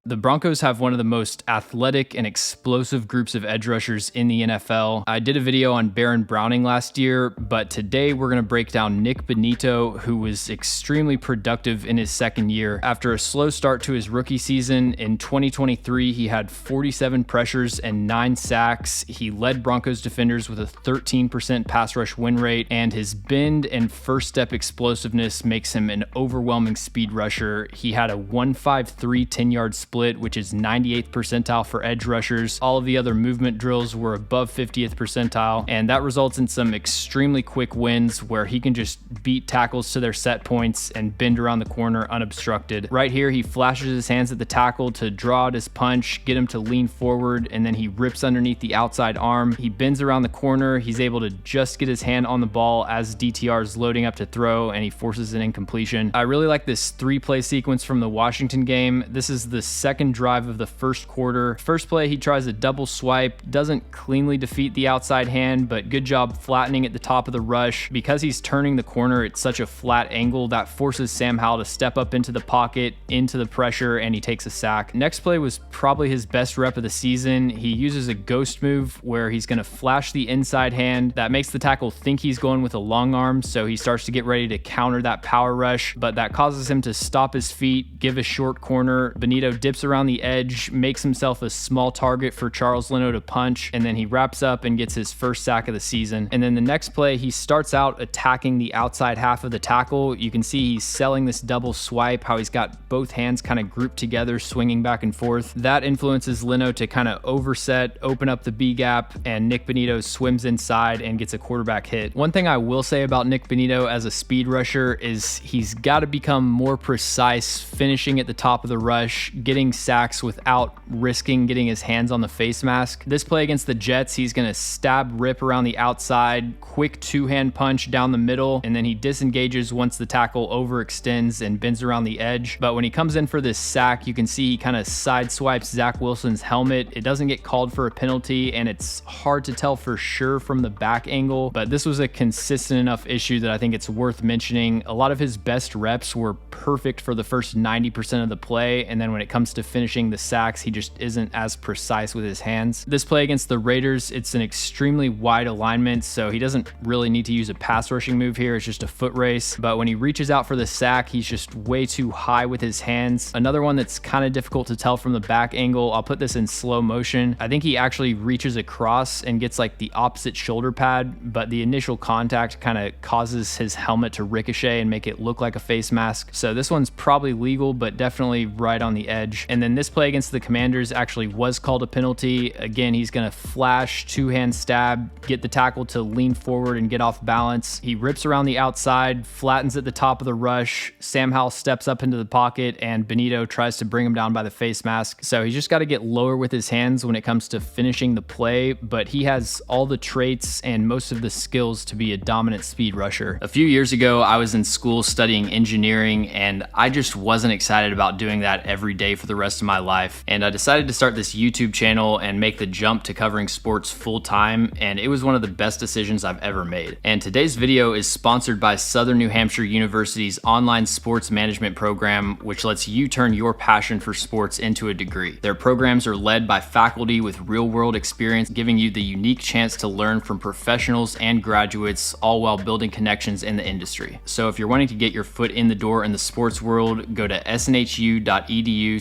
The Broncos have one of the most athletic and explosive groups of edge rushers in the NFL. I did a video on Baron Browning last year, but today we're going to break down Nik Bonitto, who was extremely productive in his second year. After a slow start to his rookie season, in 2023 he had 47 pressures and 9 sacks. He led Broncos defenders with a 13% pass rush win rate, and his bend and first step explosiveness makes him an overwhelming speed rusher. He had a 1.53 10-yard split, which is 98th percentile for edge rushers. All of the other movement drills were above 50th percentile, and that results in some extremely quick wins where he can just beat tackles to their set points and bend around the corner unobstructed. Right here, he flashes his hands at the tackle to draw out his punch, get him to lean forward, and then he rips underneath the outside arm. He bends around the corner. He's able to just get his hand on the ball as DTR is loading up to throw, and he forces an incompletion. I really like this 3-play sequence from the Washington game. This is the second drive of the first quarter. First play, he tries a double swipe, doesn't cleanly defeat the outside hand, but good job flattening at the top of the rush. Because he's turning the corner at such a flat angle, that forces Sam Howell to step up into the pocket, into the pressure, and he takes a sack. Next play was probably his best rep of the season. He uses a ghost move where he's going to flash the inside hand. That makes the tackle think he's going with a long arm, so he starts to get ready to counter that power rush, but that causes him to stop his feet, give a short corner. Bonito dips around the edge, makes himself a small target for Charles Leno to punch, and then he wraps up and gets his first sack of the season. And then the next play, he starts out attacking the outside half of the tackle. You can see he's selling this double swipe, how he's got both hands kind of grouped together, swinging back and forth. That influences Leno to kind of overset, open up the B gap, and Nik Bonitto swims inside and gets a quarterback hit. One thing I will say about Nik Bonitto as a speed rusher is he's got to become more precise, finishing at the top of the rush, getting sacks without risking getting his hands on the face mask. This play against the Jets, he's going to stab rip around the outside, quick two-hand punch down the middle, and then he disengages once the tackle overextends and bends around the edge. But when he comes in for this sack, you can see he kind of side swipes Zach Wilson's helmet. It doesn't get called for a penalty, and it's hard to tell for sure from the back angle, but this was a consistent enough issue that I think it's worth mentioning. A lot of his best reps were perfect for the first 90% of the play, and then when it comes to finishing the sacks, he just isn't as precise with his hands. This play against the Raiders, it's an extremely wide alignment, so he doesn't really need to use a pass rushing move here. It's just a foot race, but when he reaches out for the sack, he's just way too high with his hands. Another one that's kind of difficult to tell from the back angle, I'll put this in slow motion. I think he actually reaches across and gets like the opposite shoulder pad, but the initial contact kind of causes his helmet to ricochet and make it look like a face mask. So this one's probably legal, but definitely right on the edge. And then this play against the Commanders actually was called a penalty. Again, he's going to flash, two-hand stab, get the tackle to lean forward and get off balance. He rips around the outside, flattens at the top of the rush. Sam Howell steps up into the pocket, and Bonito tries to bring him down by the face mask. So he's just got to get lower with his hands when it comes to finishing the play, but he has all the traits and most of the skills to be a dominant speed rusher. A few years ago, I was in school studying engineering, and I just wasn't excited about doing that every day for the rest of my life. And I decided to start this YouTube channel and make the jump to covering sports full time, and it was one of the best decisions I've ever made. And today's video is sponsored by Southern New Hampshire University's online sports management program, which lets you turn your passion for sports into a degree. Their programs are led by faculty with real-world experience, giving you the unique chance to learn from professionals and graduates, all while building connections in the industry. So if you're wanting to get your foot in the door in the sports world, go to snhu.edu/A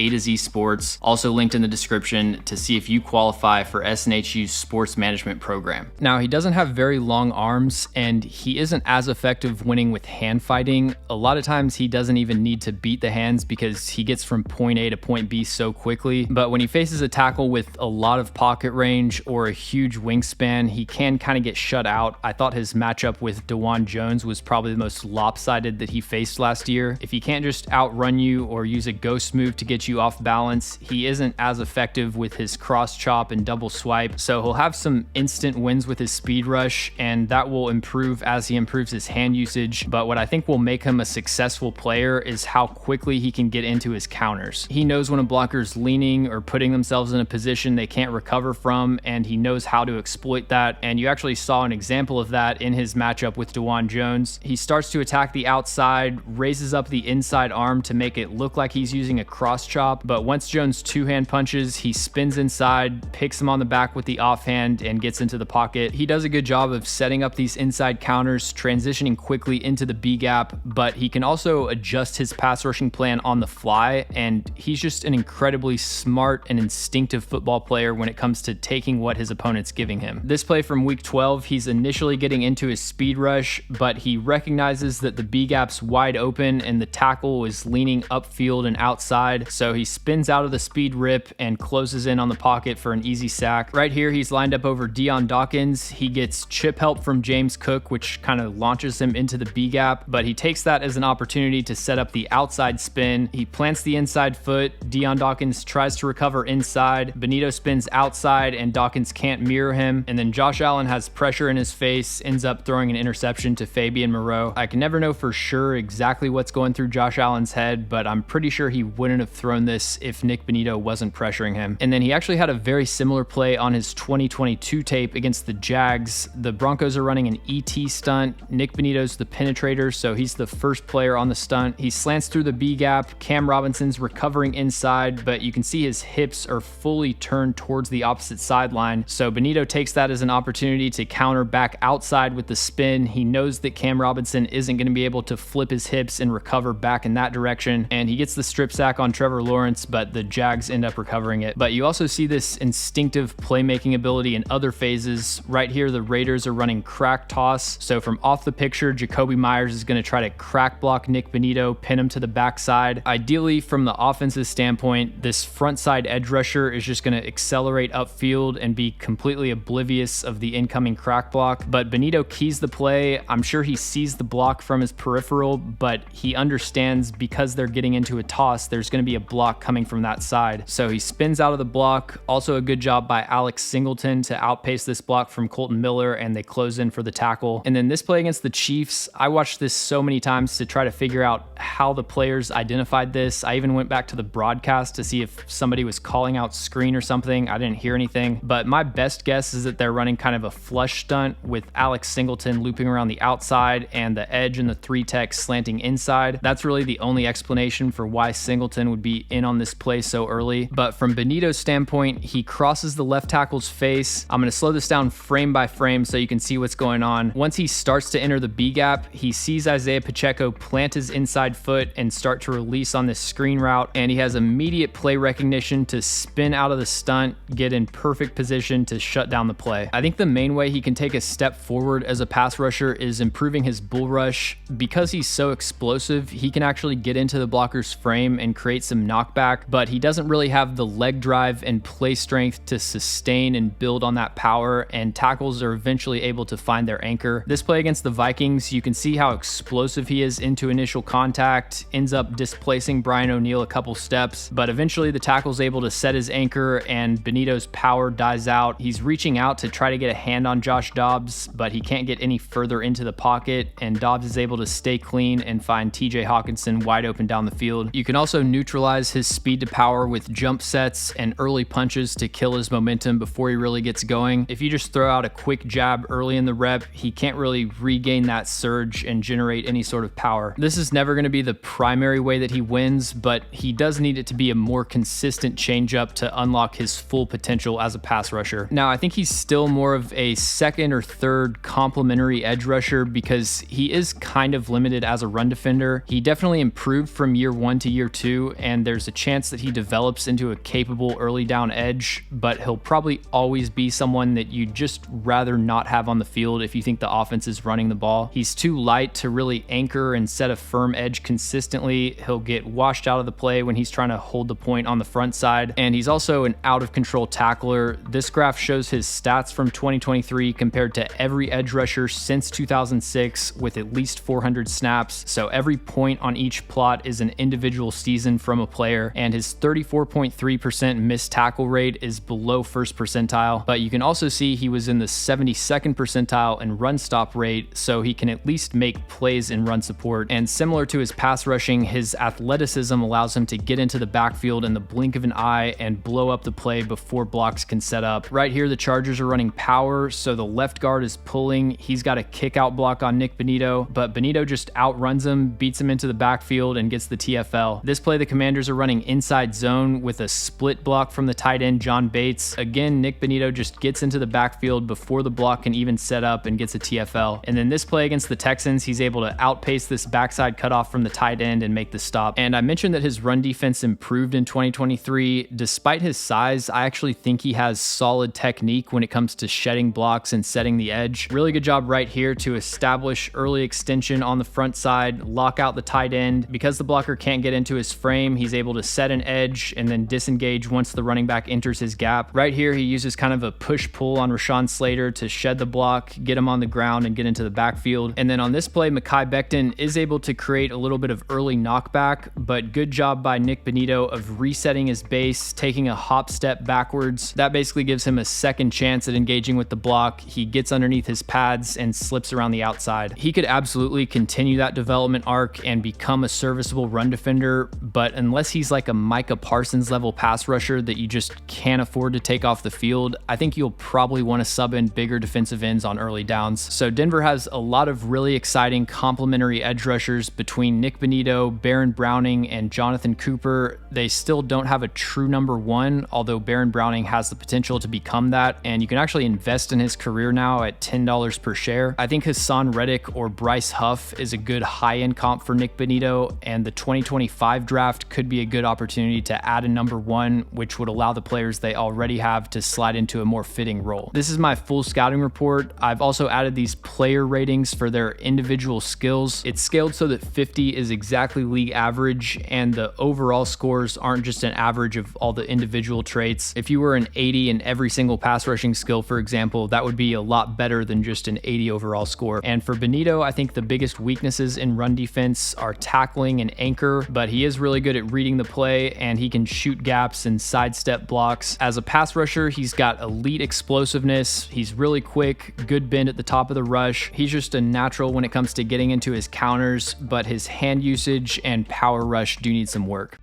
to Z sports, also linked in the description, to see if you qualify for SNHU's sports management program. Now, he doesn't have very long arms, and he isn't as effective winning with hand fighting. A lot of times he doesn't even need to beat the hands because he gets from point A to point B so quickly. But when he faces a tackle with a lot of pocket range or a huge wingspan, he can kind of get shut out. I thought his matchup with DeJuan Jones was probably the most lopsided that he faced last year. If he can't just outrun you or use a ghost move to get you off balance, he isn't as effective with his cross chop and double swipe. So he'll have some instant wins with his speed rush, and that will improve as he improves his hand usage. But what I think will make him a successful player is how quickly he can get into his counters. He knows when a blocker's leaning or putting themselves in a position they can't recover from, and he knows how to exploit that. And you actually saw an example of that in his matchup with DeJuan Jones. He starts to attack the outside, raises up the inside arm to make it look like he's using a cross chop, but once Jones two-hand punches, he spins inside, picks him on the back with the offhand, and gets into the pocket. He does a good job of setting up these inside counters, transitioning quickly into the B gap, but he can also adjust his pass rushing plan on the fly, and he's just an incredibly smart and instinctive football player when it comes to taking what his opponent's giving him. This play from week 12, he's initially getting into his speed rush, but he recognizes that the B gap's wide open and the tackle is leaning upfield and outside, so he spins out of the speed rip and closes in on the pocket for an easy sack. Right here, he's lined up over Dion Dawkins. He gets chip help from James Cook, which kind of launches him into the B gap, but he takes that as an opportunity to set up the outside spin. He plants the inside foot. Dion Dawkins tries to recover inside. Bonito spins outside and Dawkins can't mirror him, and then Josh Allen has pressure in his face, ends up throwing an interception to Fabian Moreau. I can never know for sure exactly what's going through Josh Allen's head, but I'm pretty sure he wouldn't have thrown this if Nik Bonitto wasn't pressuring him. And then he actually had a very similar play on his 2022 tape against the Jags. The Broncos are running an ET stunt. Nik Bonitto's the penetrator, so he's the first player on the stunt. He slants through the B gap. Cam Robinson's recovering inside, but you can see his hips are fully turned towards the opposite sideline. So Bonito takes that as an opportunity to counter back outside with the spin. He knows that Cam Robinson isn't going to be able to flip his hips and recover back in that direction, and he gets the strip sack on Trevor Lawrence, but the Jags end up recovering it. But you also see this instinctive playmaking ability in other phases. Right here, the Raiders are running crack toss. So from off the picture, Jacoby Myers is going to try to crack block Nik Bonitto, pin him to the backside. Ideally, from the offensive standpoint, this front side edge rusher is just going to accelerate upfield and be completely oblivious of the incoming crack block. But Bonito keys the play. I'm sure he sees the block from his peripheral, but he understands because they're getting into a toss, there's going to be a block coming from that side. So he spins out of the block. Also a good job by Alex Singleton to outpace this block from Colton Miller, and they close in for the tackle. And then this play against the Chiefs, I watched this so many times to try to figure out how the players identified this. I even went back to the broadcast to see if somebody was calling out screen or something. I didn't hear anything, but my best guess is that they're running kind of a flush stunt with Alex Singleton looping around the outside and the edge and the 3-tech slanting inside. That's really the only explanation for why Singleton would be in on this play so early. But from Bonito's standpoint, he crosses the left tackle's face. I'm going to slow this down frame by frame so you can see what's going on. Once he starts to enter the B gap, he sees Isaiah Pacheco plant his inside foot and start to release on this screen route, and he has immediate play recognition to spin out of the stunt, get in perfect position to shut down the play. I think the main way he can take a step forward as a pass rusher is improving his bull rush. Because he's so explosive, he can actually get into the blocker's frame and create some knockback, but he doesn't really have the leg drive and play strength to sustain and build on that power, and tackles are eventually able to find their anchor. This play against the Vikings, you can see how explosive he is into initial contact, ends up displacing Brian O'Neill a couple steps, but eventually the tackle's able to set his anchor and Bonito's power dies out. He's reaching out to try to get a hand on Josh Dobbs, but he can't get any further into the pocket, and Dobbs is able to stay clean and find TJ Hawkinson wide open down the field. You can also neutralize his speed to power with jump sets and early punches to kill his momentum before he really gets going. If you just throw out a quick jab early in the rep, he can't really regain that surge and generate any sort of power. This is never going to be the primary way that he wins, but he does need it to be a more consistent changeup to unlock his full potential as a pass rusher. Now, I think he's still more of a second or third complementary edge rusher because he is kind of limited as a run defender. He definitely improved from year 1 to year 2, and there's a chance that he develops into a capable early down edge, but he'll probably always be someone that you'd just rather not have on the field if you think the offense is running the ball. He's too light to really anchor and set a firm edge consistently. He'll get washed out of the play when he's trying to hold the point on the front side, and he's also an out of control tackler. This graph shows his stats from 2023 compared to every edge rusher since 2006 with at least 400 snaps. So every point on each plot is an individual season from a player, and his 34.3% missed tackle rate is below first percentile, but you can also see he was in the 72nd percentile in run stop rate, so he can at least make plays in run support. And similar to his pass rushing, his athleticism allows him to get into the backfield in the blink of an eye and blow up the play before blocks can set up. Right here, the Chargers are running power, so the left guard is pulling. He's got a kick out block on Nik Bonitto, but Bonito just outruns him, beats him into the backfield, and gets the TFL. This play, the the Commanders are running inside zone with a split block from the tight end, John Bates. Again, Nik Bonitto just gets into the backfield before the block can even set up and gets a TFL. And then this play against the Texans, he's able to outpace this backside cutoff from the tight end and make the stop. And I mentioned that his run defense improved in 2023. Despite his size, I actually think he has solid technique when it comes to shedding blocks and setting the edge. Really good job right here to establish early extension on the front side, lock out the tight end. Because the blocker can't get into his frame, he's able to set an edge and then disengage once the running back enters his gap. Right here, he uses kind of a push-pull on Rashawn Slater to shed the block, get him on the ground, and get into the backfield. And then on this play, Mekhi Becton is able to create a little bit of early knockback, but good job by Nik Bonitto of resetting his base, taking a hop step backwards. That basically gives him a second chance at engaging with the block. He gets underneath his pads and slips around the outside. He could absolutely continue that development arc and become a serviceable run defender, but unless he's like a Micah Parsons level pass rusher that you just can't afford to take off the field, I think you'll probably want to sub in bigger defensive ends on early downs. So Denver has a lot of really exciting complementary edge rushers between Nik Bonitto, Baron Browning, and Jonathan Cooper. They still don't have a true number one, although Baron Browning has the potential to become that, and you can actually invest in his career now at $10 per share. I think Hassan Reddick or Bryce Huff is a good high-end comp for Nik Bonitto, and the 2025 draft could be a good opportunity to add a number one, which would allow the players they already have to slide into a more fitting role. This is my full scouting report. I've also added these player ratings for their individual skills. It's scaled so that 50 is exactly league average, and the overall scores aren't just an average of all the individual traits. If you were an 80 in every single pass rushing skill, for example, that would be a lot better than just an 80 overall score. And for Bonitto, I think the biggest weaknesses in run defense are tackling and anchor, but he is really good at reading the play, and he can shoot gaps and sidestep blocks. As a pass rusher, he's got elite explosiveness. He's really quick, good bend at the top of the rush. He's just a natural when it comes to getting into his counters, but his hand usage and power rush do need some work.